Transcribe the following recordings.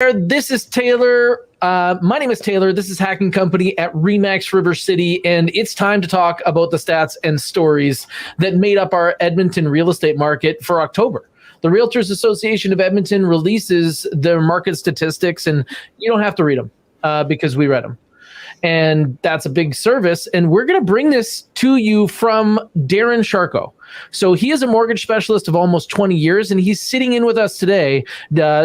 This is Taylor. My name is Taylor. This is Hack & Company at RE/MAX River City, and it's time to talk about the stats and stories that made up our Edmonton real estate market for October. The REALTORS Association of Edmonton releases their market statistics, and you don't have to read them because we read them. And that's a big service. And we're going to bring this to you from Darren Sharko. So he is a mortgage specialist of almost 20 years, and he's sitting in with us today.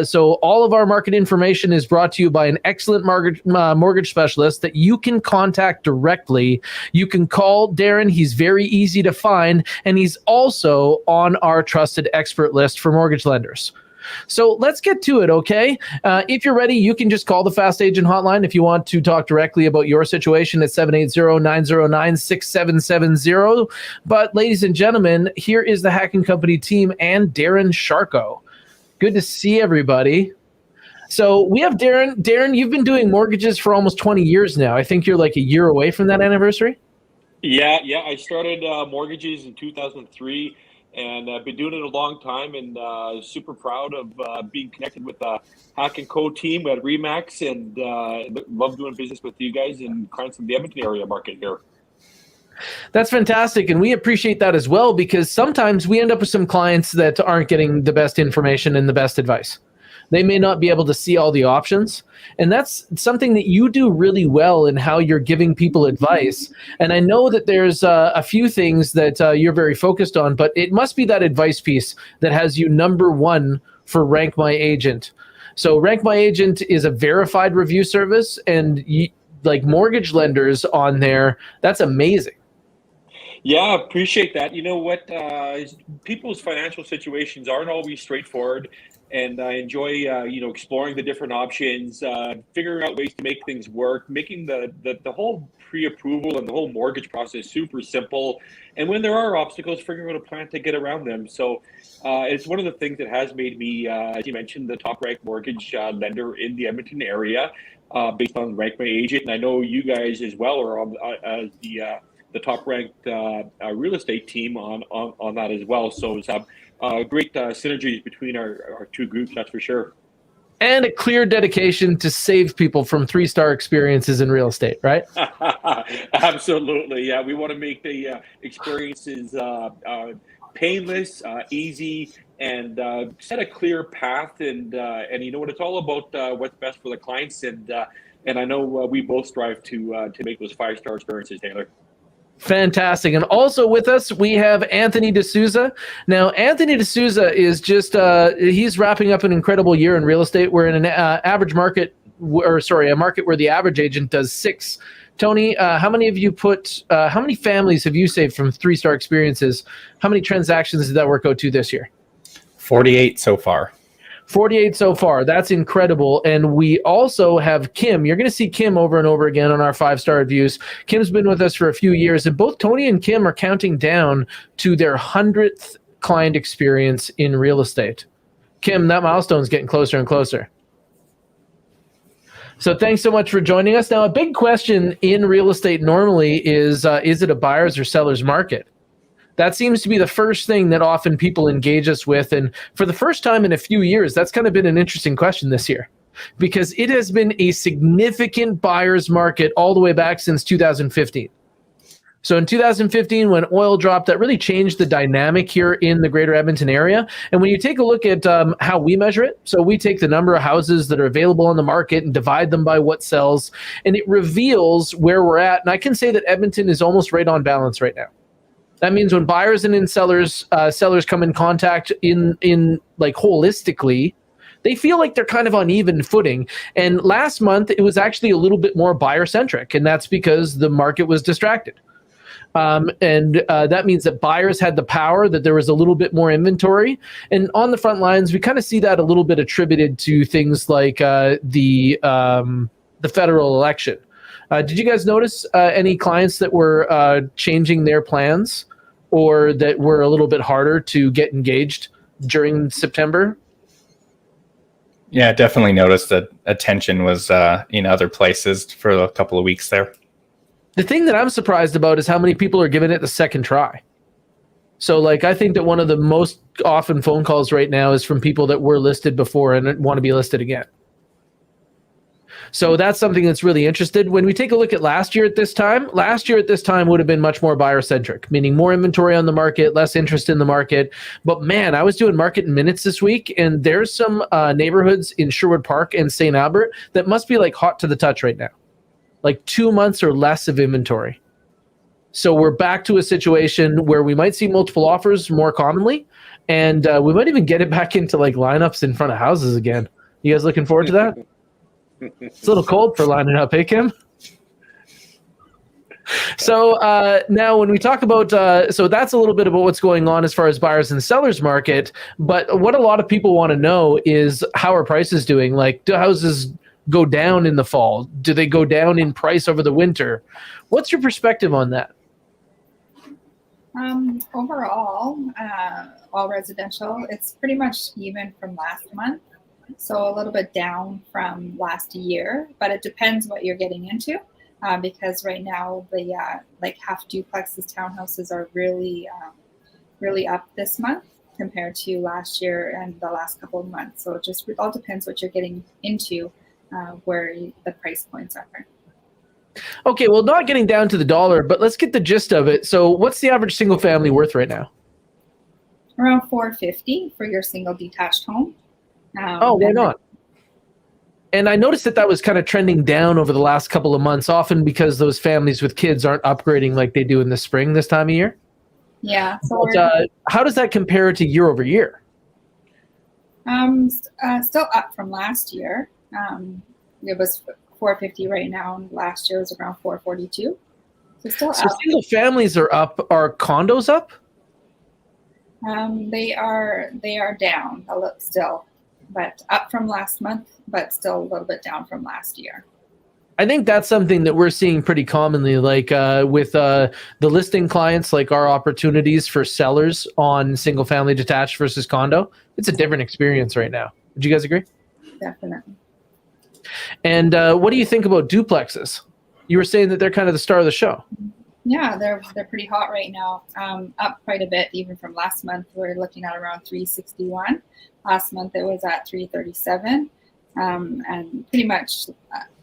So all of our market information is brought to you by an excellent mortgage specialist that you can contact directly. You can call Darren. He's very easy to find, and he's also on our trusted expert list for mortgage lenders. So let's get to it, okay? If you're ready, you can just call the Fast Agent hotline if you want to talk directly about your situation at 780-909-6770. But ladies and gentlemen, here is the Hack & Company team and Darren Sharko. Good to see everybody. So we have Darren. Darren, you've been doing mortgages for almost 20 years now. I think you're like a year away from that anniversary. Yeah. I started mortgages in 2003. And I've been doing it a long time, and super proud of being connected with the HACK&CO team at RE/MAX, and love doing business with you guys and clients in the Edmonton area market here. That's fantastic, and we appreciate that as well, because sometimes we end up with some clients that aren't getting the best information and the best advice. They may not be able to see all the options. And that's something that you do really well in how you're giving people advice. And I know that there's a few things that you're very focused on, but it must be that advice piece that has you number one for Rank My Agent. So Rank My Agent is a verified review service, and like mortgage lenders on there, that's amazing. Yeah, appreciate that. You know what? People's financial situations aren't always straightforward. And I enjoy, exploring the different options, figuring out ways to make things work, making the whole pre-approval and the whole mortgage process super simple. And when there are obstacles, figuring out a plan to get around them. So it's one of the things that has made me, as you mentioned, the top-ranked mortgage lender in the Edmonton area, based on Rank My Agent. And I know you guys as well are on the top-ranked real estate team on that as well. So it's great synergies between our two groups, that's for sure. And a clear dedication to save people from 3-star experiences in real estate, right? Absolutely, yeah. We want to make the experiences painless, easy, and set a clear path. And you know what, it's all about what's best for the clients. And I know we both strive to make those 5-star experiences, Taylor. Fantastic. And also with us, we have Anthony D'Souza. Now, Anthony D'Souza is just, he's wrapping up an incredible year in real estate. We're in an a market where the average agent does 6. Tony, how many families have you saved from 3-star experiences? How many transactions did that work out to this year? 48 so far. 48 so far. That's incredible. And we also have Kim. You're going to see Kim over and over again on our 5-star reviews. Kim's been with us for a few years, and both Tony and Kim are counting down to their 100th client experience in real estate. Kim, that milestone's getting closer and closer. So thanks so much for joining us. Now, a big question in real estate normally is it a buyer's or seller's market? That seems to be the first thing that often people engage us with. And for the first time in a few years, that's kind of been an interesting question this year, because it has been a significant buyer's market all the way back since 2015. So in 2015, when oil dropped, that really changed the dynamic here in the greater Edmonton area. And when you take a look at how we measure it, so we take the number of houses that are available on the market and divide them by what sells, and it reveals where we're at. And I can say that Edmonton is almost right on balance right now. That means when buyers and sellers come in contact in like holistically, they feel like they're kind of on even footing. And last month, it was actually a little bit more buyer-centric, and that's because the market was distracted. That means that buyers had the power, that there was a little bit more inventory. And on the front lines, we kind of see that a little bit attributed to things like the federal election. Did you guys notice any clients that were changing their plans, or that were a little bit harder to get engaged during September? Yeah, definitely noticed that attention was in other places for a couple of weeks there. The thing that I'm surprised about is how many people are giving it the second try. So like, I think that one of the most often phone calls right now is from people that were listed before and want to be listed again. So that's something that's really interested. When we take a look at last year at this time would have been much more buyer centric, meaning more inventory on the market, less interest in the market. But man, I was doing market in minutes this week, and there's some neighborhoods in Sherwood Park and St. Albert that must be like hot to the touch right now, like 2 months or less of inventory. So we're back to a situation where we might see multiple offers more commonly, and we might even get it back into like lineups in front of houses again. You guys looking forward to that? It's a little cold for lining up, hey, Kim? So now when we talk about, so that's a little bit about what's going on as far as buyers and sellers market. But what a lot of people want to know is how are prices doing? Like, do houses go down in the fall? Do they go down in price over the winter? What's your perspective on that? Overall, all residential, it's pretty much even from last month. So a little bit down from last year, but it depends what you're getting into. Because right now the like half duplexes, townhouses are really up this month compared to last year and the last couple of months. So it all depends what you're getting into, where the price points are. Okay, well, not getting down to the dollar, but let's get the gist of it. So what's the average single family worth right now? Around $450 for your single detached home. Why not? And I noticed that was kind of trending down over the last couple of months, often because those families with kids aren't upgrading like they do in the spring this time of year. Yeah. So but, how does that compare to year over year? Still up from last year. It was $450 right now, and last year was around $442. So still up. Single families are up. Are condos up? They are down a little still, but up from last month, but still a little bit down from last year. I think that's something that we're seeing pretty commonly, like with the listing clients, like our opportunities for sellers on single family detached versus condo. It's a different experience right now. Would you guys agree? Definitely. And what do you think about duplexes? You were saying that they're kind of the star of the show. Yeah, they're pretty hot right now. Up quite a bit even from last month. We're looking at around 361. Last month it was at 337, and pretty much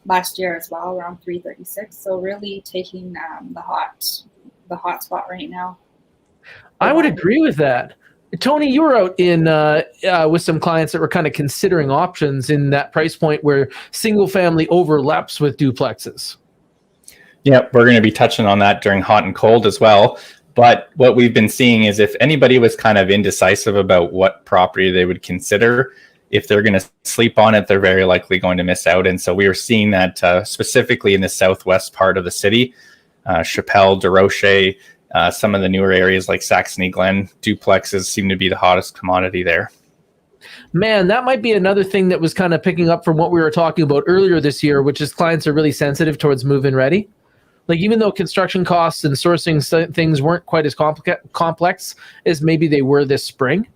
last year as well around 336. So really taking the hot spot right now. I would agree with that. Tony, you were out in with some clients that were kind of considering options in that price point where single family overlaps with duplexes. Yeah, we're going to be touching on that during hot and cold as well. But what we've been seeing is if anybody was kind of indecisive about what property they would consider, if they're going to sleep on it, they're very likely going to miss out. And so we were seeing that specifically in the southwest part of the city, Chappelle, Desrochers, some of the newer areas like Saxony Glen, duplexes seem to be the hottest commodity there. Man, that might be another thing that was kind of picking up from what we were talking about earlier this year, which is clients are really sensitive towards move-in ready. Like even though construction costs and sourcing things weren't quite as complex as maybe they were this spring,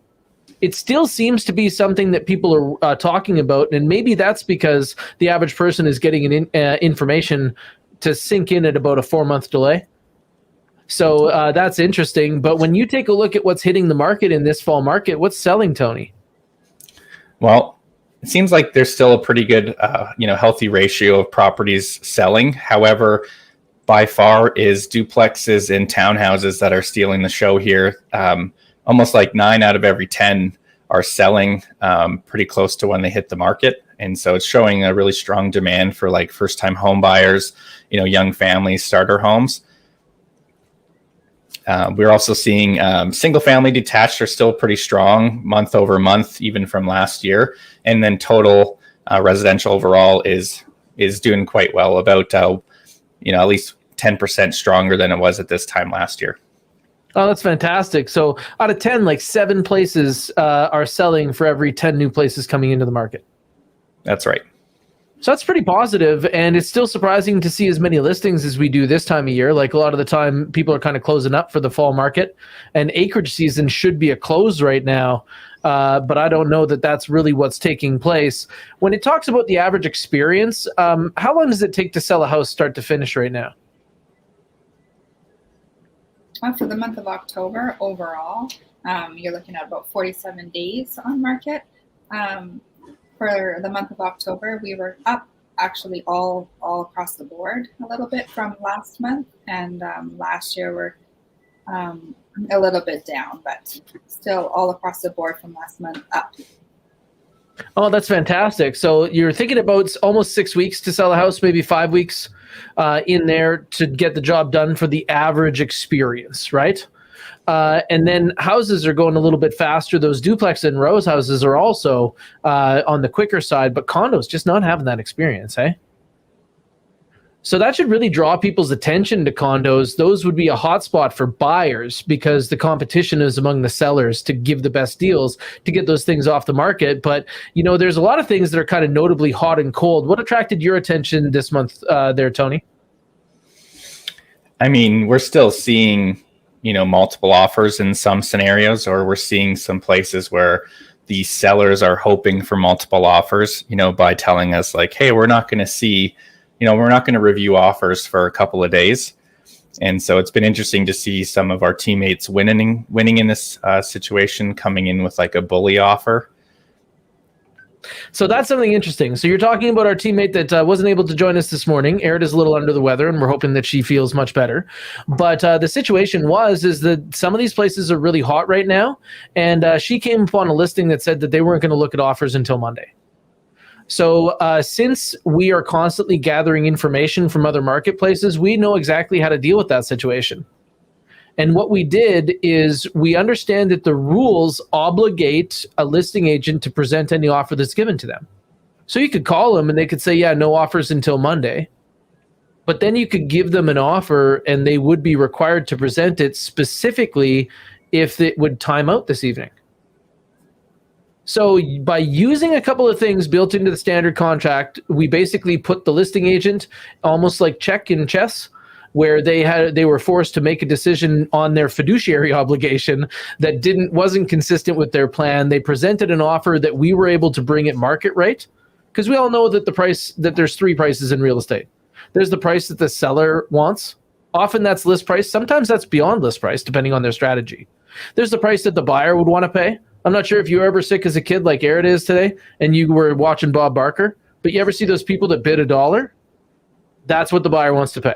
it still seems to be something that people are talking about. And maybe that's because the average person is getting information to sink in at about a 4-month delay. So that's interesting. But when you take a look at what's hitting the market in this fall market, what's selling, Tony? Well, it seems like there's still a pretty good, healthy ratio of properties selling. However, by far is duplexes and townhouses that are stealing the show here. Almost like 9 out of every 10 are selling pretty close to when they hit the market. And so it's showing a really strong demand for like first-time home buyers, young families, starter homes. We're also seeing single-family detached are still pretty strong month over month, even from last year. And then total residential overall is doing quite well, about at least 10% stronger than it was at this time last year. Oh, that's fantastic. So out of 10, like 7 places are selling for every 10 new places coming into the market. That's right. So that's pretty positive, and it's still surprising to see as many listings as we do this time of year. Like a lot of the time, people are kind of closing up for the fall market, and acreage season should be a close right now. But I don't know that that's really what's taking place. When it talks about the average experience, how long does it take to sell a house start to finish right now? For the month of October overall, you're looking at about 47 days on market. For the month of October, we were up actually all across the board a little bit from last month, and last year we're a little bit down, but still all across the board from last month up. Oh, that's fantastic. So you're thinking about almost 6 weeks to sell a house, maybe 5 weeks in there to get the job done for the average experience, right? And then houses are going a little bit faster. Those duplex and rows houses are also on the quicker side, but condos just not having that experience, eh? So that should really draw people's attention to condos. Those would be a hotspot for buyers because the competition is among the sellers to give the best deals to get those things off the market. But, you know, there's a lot of things that are kind of notably hot and cold. What attracted your attention this month there, Tony? I mean, we're still seeing, you know, multiple offers in some scenarios, or we're seeing some places where the sellers are hoping for multiple offers, you know, by telling us like, hey, we're not going to see, you know, we're not going to review offers for a couple of days. And so it's been interesting to see some of our teammates winning in this situation, coming in with like a bully offer. So that's something interesting. So you're talking about our teammate that wasn't able to join us this morning. Erin is a little under the weather, and we're hoping that she feels much better. But the situation is that some of these places are really hot right now, and she came upon a listing that said that they weren't going to look at offers until Monday. So since we are constantly gathering information from other marketplaces, we know exactly how to deal with that situation. And what we did is we understand that the rules obligate a listing agent to present any offer that's given to them. So you could call them and they could say, yeah, no offers until Monday. But then you could give them an offer and they would be required to present it specifically if it would time out this evening. So by using a couple of things built into the standard contract, we basically put the listing agent almost like check in chess, where they were forced to make a decision on their fiduciary obligation that wasn't consistent with their plan. They presented an offer that we were able to bring at market rate, because we all know that there's three prices in real estate. There's the price that the seller wants. Often that's list price. Sometimes that's beyond list price, depending on their strategy. There's the price that the buyer would want to pay. I'm not sure if you were ever sick as a kid like Erin is today and you were watching Bob Barker, but you ever see those people that bid $1? That's what the buyer wants to pay.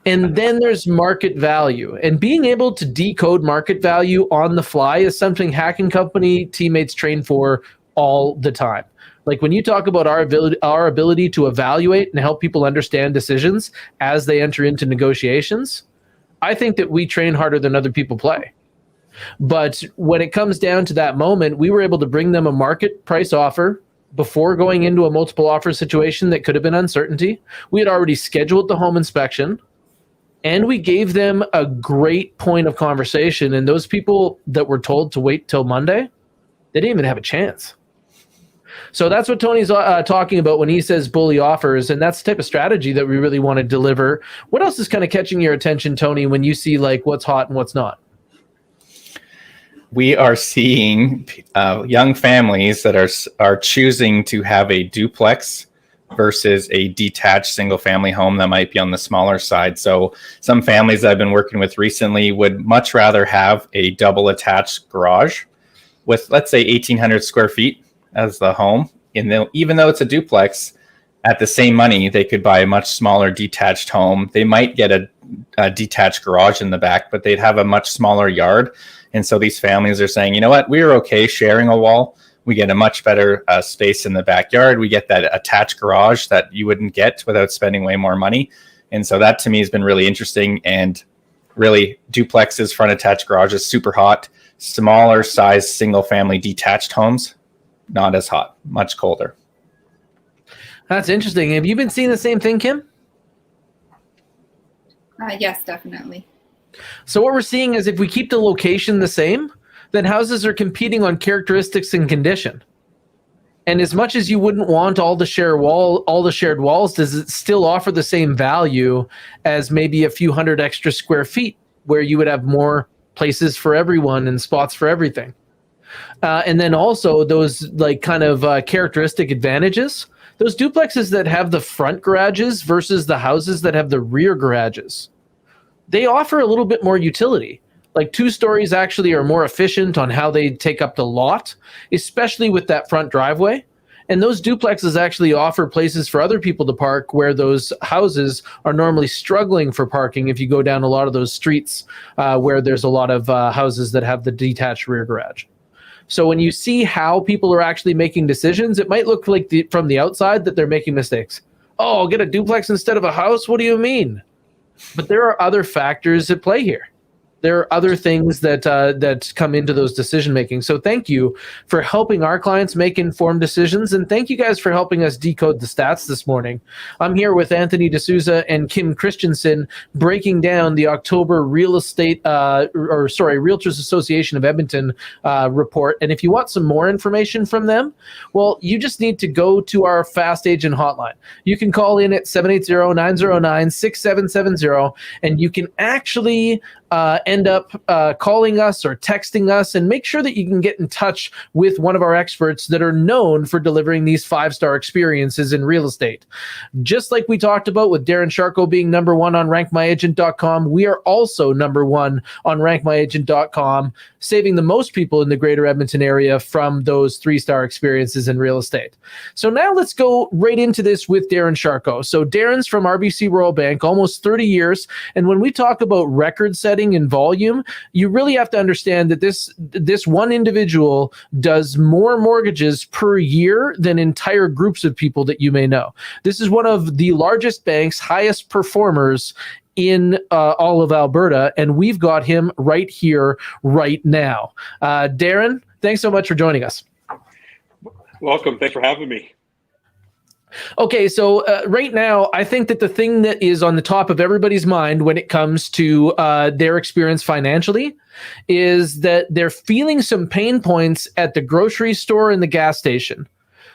And then there's market value. And being able to decode market value on the fly is something HACK&CO teammates train for all the time. Like when you talk about our ability to evaluate and help people understand decisions as they enter into negotiations, I think that we train harder than other people play. But when it comes down to that moment, we were able to bring them a market price offer before going into a multiple offer situation that could have been uncertainty. We had already scheduled the home inspection, and we gave them a great point of conversation. And those people that were told to wait till Monday, they didn't even have a chance. So that's what Tony's talking about when he says bully offers, and that's the type of strategy that we really want to deliver. What else is kind of catching your attention, Tony, when you see like what's hot and what's not? We are seeing young families that are choosing to have a duplex versus a detached single family home that might be on the smaller side. So some families I've been working with recently would much rather have a double attached garage with, let's say, 1,800 square feet as the home. And even though it's a duplex, at the same money, they could buy a much smaller detached home. They might get a detached garage in the back, but they'd have a much smaller yard. And so these families are saying, you know what, we're okay sharing a wall. We get a much better space in the backyard. We get that attached garage that you wouldn't get without spending way more money. And so that to me has been really interesting. And really, duplexes, front attached garages, super hot. Smaller size single family detached homes, not as hot, much colder. That's interesting. Have you been seeing the same thing, Kim? Yes, definitely. So what we're seeing is if we keep the location the same, then houses are competing on characteristics and condition. And as much as you wouldn't want all the shared walls, does it still offer the same value as maybe a few hundred extra square feet where you would have more places for everyone and spots for everything? And then also those like kind of characteristic advantages, those duplexes that have the front garages versus the houses that have the rear garages, they offer a little bit more utility. Like 2 stories actually are more efficient on how they take up the lot, especially with that front driveway. And those duplexes actually offer places for other people to park where those houses are normally struggling for parking if you go down a lot of those streets where there's a lot of houses that have the detached rear garage. So when you see how people are actually making decisions, it might look like from the outside that they're making mistakes. Oh, I'll get a duplex instead of a house? What do you mean? But there are other factors at play here. There are other things that come into those decision making. So thank you for helping our clients make informed decisions, and thank you guys for helping us decode the stats this morning. I'm here with Anthony D'Souza and Kim Christensen breaking down the October Realtors Association of Edmonton report. And if you want some more information from them, well, you just need to go to our Fast Agent hotline. You can call in at 780-909-6770, and you can actually end up calling us or texting us, and make sure that you can get in touch with one of our experts that are known for delivering these 5-star experiences in real estate. Just like we talked about with Darren Sharko being number 1 on rankmyagent.com, we are also number 1 on rankmyagent.com, saving the most people in the greater Edmonton area from those 3-star experiences in real estate. So now let's go right into this with Darren Sharko. So Darren's from RBC Royal Bank, almost 30 years. And when we talk about record setting in volume, you really have to understand that this one individual does more mortgages per year than entire groups of people that you may know. This is one of the largest banks, highest performers in all of Alberta, and we've got him right here, right now. Darren, thanks so much for joining us. Welcome. Thanks for having me. Okay, so right now, I think that the thing that is on the top of everybody's mind when it comes to their experience financially is that they're feeling some pain points at the grocery store and the gas station.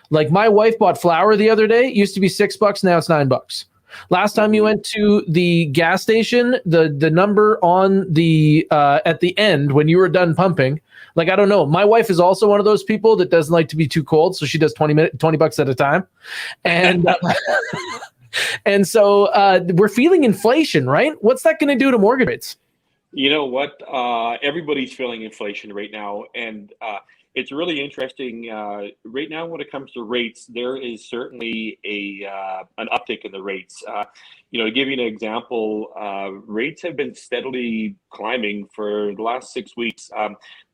Like my wife bought flour the other day. It used to be $6, now it's $9. Last time you went to the gas station, the number on the at the end when you were done pumping, like, I don't know. My wife is also one of those people that doesn't like to be too cold, so she does $20 at a time, and and so we're feeling inflation, right? What's that going to do to mortgage rates? You know what? Everybody's feeling inflation right now, and it's really interesting. Right now, when it comes to rates, there is certainly an uptick in the rates. To give you an example, rates have been steadily climbing for the last 6 weeks.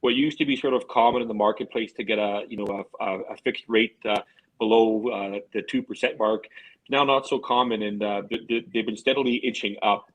What used to be sort of common in the marketplace to get a fixed rate below the 2% mark, now not so common, and they've been steadily inching up.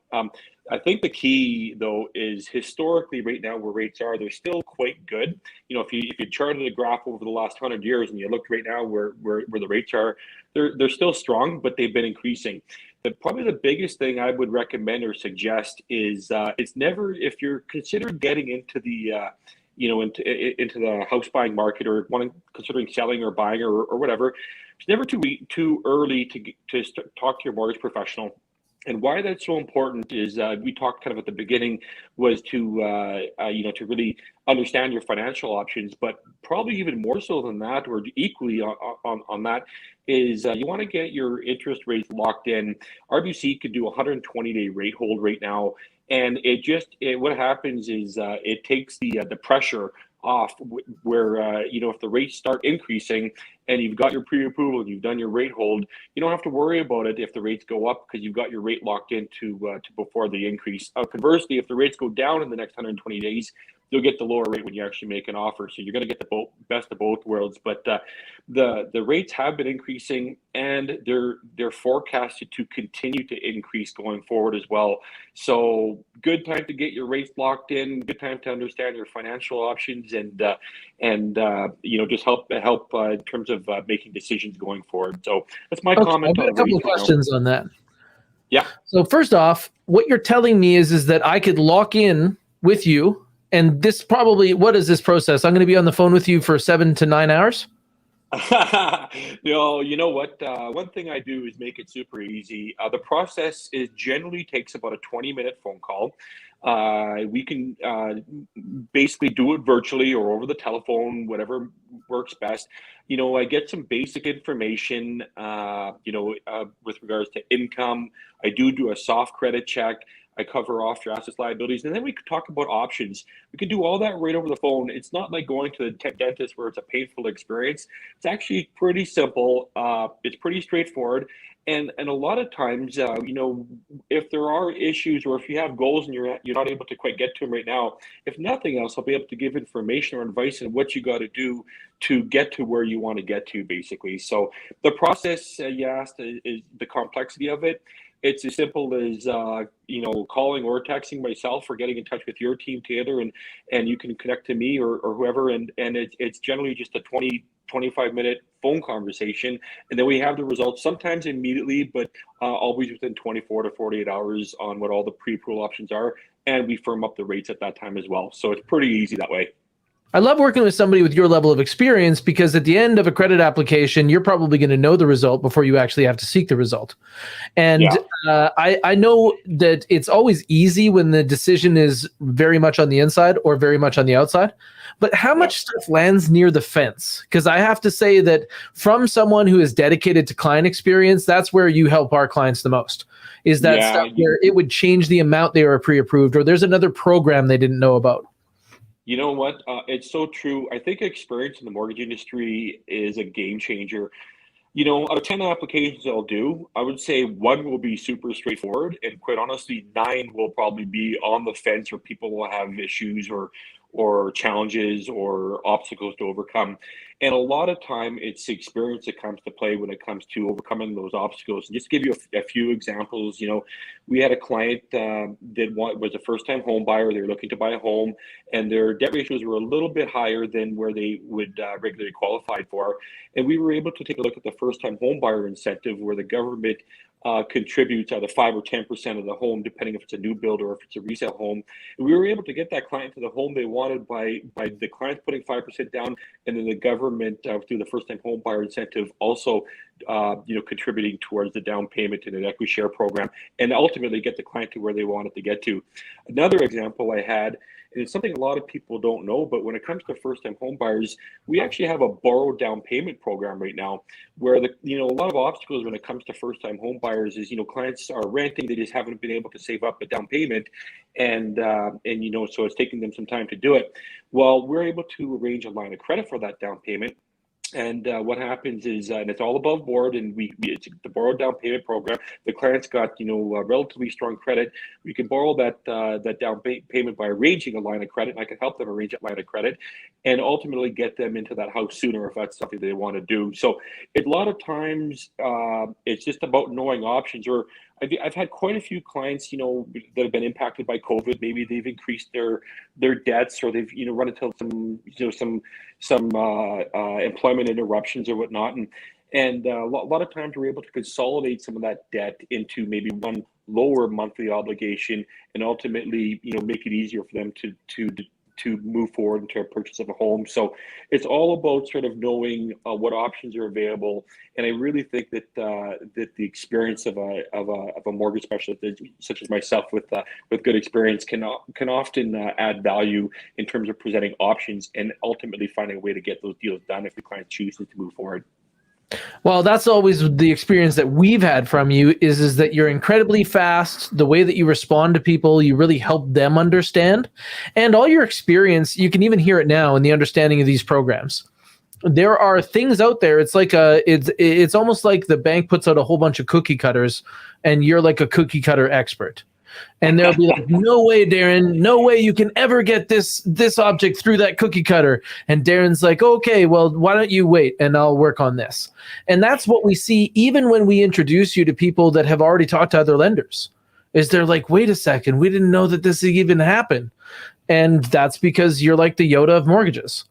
I think the key, though, is historically right now where rates are, they're still quite good. If you charted a graph over the last 100 years and you looked right now where the rates are, they're still strong, but they've been increasing. But probably the biggest thing I would recommend or suggest is it's never, if you're considering getting into the into the house buying market, or considering selling or buying or whatever, it's never too early to talk to your mortgage professional. And why that's so important is we talked kind of at the beginning was to really understand your financial options, but probably even more so than that, or equally on that, is you want to get your interest rates locked in. RBC could do a 120-day rate hold right now, and what happens is it takes the pressure off where if the rates start increasing and you've got your pre-approval and you've done your rate hold, you don't have to worry about it if the rates go up, because you've got your rate locked into to before the increase. Conversely, if the rates go down in the next 120 days, you'll get the lower rate when you actually make an offer. So you're going to get the best of both worlds. But the rates have been increasing, and they're forecasted to continue to increase going forward as well. So good time to get your rates locked in. Good time to understand your financial options, and just help in terms of making decisions going forward. So that's my comment. I've got a couple of questions on that. Yeah. So first off, what you're telling me is that I could lock in with you. And this probably, what is this process? I'm going to be on the phone with you for 7 to 9 hours. You know what? One thing I do is make it super easy. The process generally takes about a 20-minute phone call. We can basically do it virtually or over the telephone, whatever works best. I get some basic information, with regards to income. I do a soft credit check. I cover off your assets, liabilities, and then we could talk about options. We can do all that right over the phone. It's not like going to the dentist where it's a painful experience. It's actually pretty simple. It's pretty straightforward. And a lot of times, if there are issues or if you have goals and you're not able to quite get to them right now, if nothing else, I'll be able to give information or advice on what you got to do to get to where you want to get to, basically. So the process you asked is the complexity of it. It's as simple as calling or texting myself or getting in touch with your team, Taylor, and you can connect to me or whoever, and it's generally just a 25-minute phone conversation, and then we have the results sometimes immediately, but always within 24 to 48 hours on what all the pre-approval options are, and we firm up the rates at that time as well. So it's pretty easy that way. I love working with somebody with your level of experience, because at the end of a credit application, you're probably going to know the result before you actually have to seek the result. And I know that it's always easy when the decision is very much on the inside or very much on the outside. But how much stuff lands near the fence? Because I have to say that from someone who is dedicated to client experience, that's where you help our clients the most. Is that stuff where it would change the amount they are pre-approved, or there's another program they didn't know about? You know what? It's so true. I think experience in the mortgage industry is a game changer. Out of 10 applications I'll do, I would say 1 will be super straightforward. And quite honestly, 9 will probably be on the fence, or people will have issues or challenges or obstacles to overcome. And a lot of time it's experience that comes to play when it comes to overcoming those obstacles. And just to give you a few examples, we had a client that was a first-time home buyer. They were looking to buy a home, and their debt ratios were a little bit higher than where they would regularly qualify for. And we were able to take a look at the first-time home buyer incentive, where the government contributes either 5 or 10% of the home, depending if it's a new build or if it's a resale home. And we were able to get that client to the home they wanted by the client putting 5% down, and then the government through the first-time home buyer incentive also contributing towards the down payment in an equity share program, and ultimately get the client to where they wanted to get to. Another example I had, and it's something a lot of people don't know, but when it comes to first-time home buyers, we actually have a borrowed down payment program right now, where a lot of obstacles when it comes to first-time home buyers is, clients are renting, they just haven't been able to save up a down payment, and so it's taking them some time to do it. Well, we're able to arrange a line of credit for that down payment. And what happens is, and it's all above board, and it's the borrowed down payment program. The client's got relatively strong credit. We can borrow that down payment by arranging a line of credit, and I can help them arrange that line of credit, and ultimately get them into that house sooner if that's something they want to do. So a lot of times it's just about knowing options. Or I've had quite a few clients, that have been impacted by COVID. Maybe they've increased their debts, or they've run into some employment interruptions or whatnot, and a lot of times we're able to consolidate some of that debt into maybe one lower monthly obligation, and ultimately make it easier for them to move forward into a purchase of a home. So it's all about sort of knowing what options are available. And I really think that the experience of a mortgage specialist such as myself with good experience can often add value in terms of presenting options and ultimately finding a way to get those deals done if the client chooses to move forward. Well, that's always the experience that we've had from you is that you're incredibly fast. The way that you respond to people, you really help them understand. And all your experience, you can even hear it now in the understanding of these programs. There are things out there. It's like it's almost like the bank puts out a whole bunch of cookie cutters, and you're like a cookie cutter expert. And they'll be like, no way, Darren, no way you can ever get this object through that cookie cutter. And Darren's like, okay, well, why don't you wait and I'll work on this. And that's what we see even when we introduce you to people that have already talked to other lenders, is they're like, wait a second, we didn't know that this even happened. And that's because you're like the Yoda of mortgages.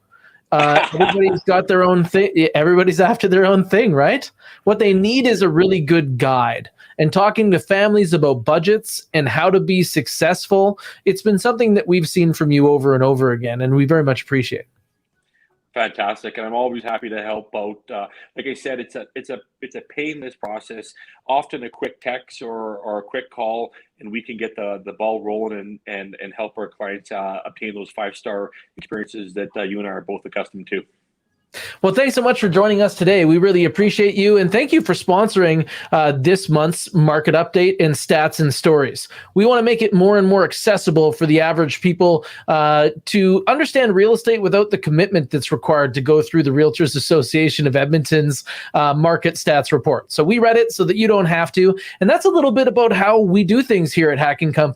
Everybody's got their own thing. Everybody's after their own thing, right? What they need is a really good guide. And talking to families about budgets and how to be successful, it's been something that we've seen from you over and over again, and we very much appreciate. Fantastic, and I'm always happy to help out. Like I said, it's a painless process. Often a quick text or a quick call, and we can get the ball rolling and help our clients obtain those 5-star experiences that you and I are both accustomed to. Well, thanks so much for joining us today. We really appreciate you. And thank you for sponsoring this month's market update and stats and stories. We want to make it more and more accessible for the average people to understand real estate without the commitment that's required to go through the Realtors Association of Edmonton's market stats report. So we read it so that you don't have to. And that's a little bit about how we do things here at HACK&CO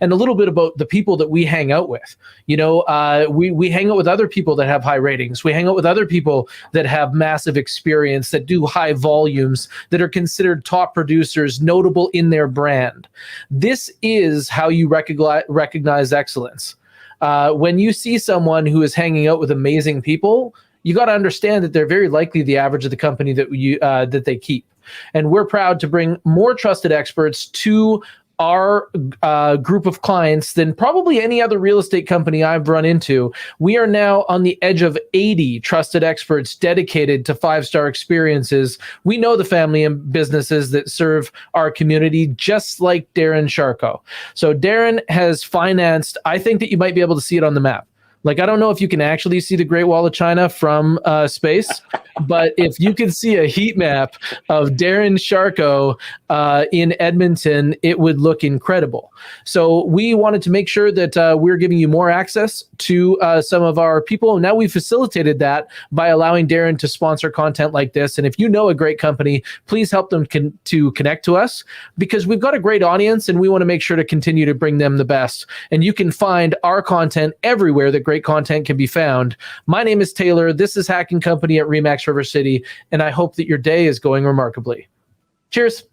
and a little bit about the people that we hang out with. You know, we hang out with other people that have high ratings. We hang out with other people that have massive experience, that do high volumes, that are considered top producers, notable in their brand. This is how you recognize excellence. When you see someone who is hanging out with amazing people, you got to understand that they're very likely the average of the company that they keep. And we're proud to bring more trusted experts to our group of clients than probably any other real estate company I've run into. We are now on the edge of 80 trusted experts dedicated to 5-star experiences. We know the family and businesses that serve our community, just like Darren Sharko. So Darren has financed, I think that you might be able to see it on the map. Like, I don't know if you can actually see the Great Wall of China from space, but if you can see a heat map of Darren Sharko in Edmonton, it would look incredible. So we wanted to make sure that we're giving you more access to some of our people. Now we facilitated that by allowing Darren to sponsor content like this. And if you know a great company, please help them to connect to us, because we've got a great audience and we want to make sure to continue to bring them the best. And you can find our content everywhere that great content can be found. My name is Taylor. This is HACK&CO at RE/MAX River City, and I hope that your day is going remarkably. Cheers.